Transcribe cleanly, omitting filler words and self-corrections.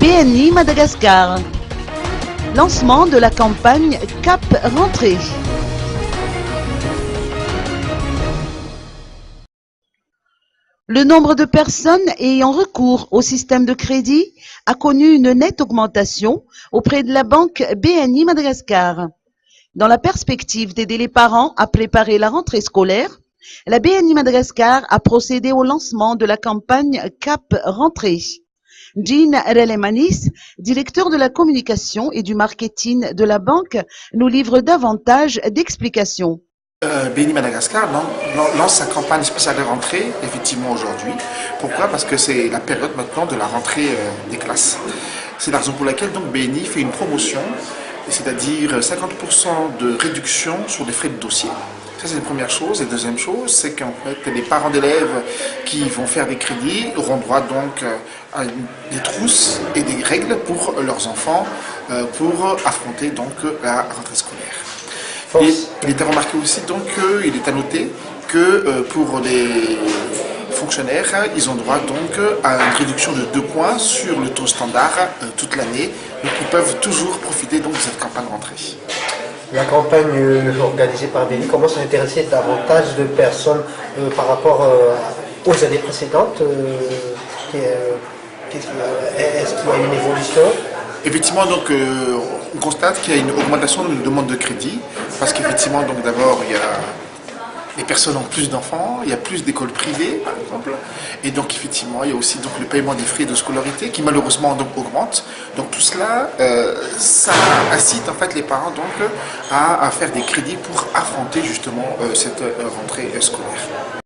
BNI Madagascar. Lancement de la campagne Cap Rentrée. Le nombre de personnes ayant recours au système de crédit a connu une nette augmentation auprès de la banque BNI Madagascar. Dans la perspective d'aider les parents à préparer la rentrée scolaire, la BNI Madagascar a procédé au lancement de la campagne Cap Rentrée. Jean Relemanis, directeur de la communication et du marketing de la banque, nous livre davantage d'explications. BNI Madagascar lance sa campagne spéciale de rentrée, effectivement aujourd'hui. Pourquoi? Parce que c'est la période maintenant de la rentrée des classes. C'est la raison pour laquelle donc BNI fait une promotion, c'est-à-dire 50% de réduction sur les frais de dossier. Ça, c'est la première chose. Et deuxième chose, c'est qu'en fait, les parents d'élèves qui vont faire des crédits auront droit donc à des trousses et des règles pour leurs enfants pour affronter donc la rentrée scolaire. Et il est à remarquer aussi donc il est à noter que pour les fonctionnaires, ils ont droit donc à une réduction de 2 points sur le taux standard toute l'année. Donc ils peuvent toujours profiter donc de cette campagne rentrée. La campagne organisée par BNI commence à intéresser davantage de personnes par rapport aux années précédentes. Est-ce qu'il y a une évolution? Effectivement, donc, on constate qu'il y a une augmentation de la demande de crédit, parce qu'effectivement, donc d'abord, il y a les personnes ont plus d'enfants, il y a plus d'écoles privées, par exemple, et donc effectivement, il y a aussi donc le paiement des frais de scolarité qui malheureusement donc augmente. Donc tout cela, ça incite en fait les parents donc à faire des crédits pour affronter justement cette rentrée scolaire.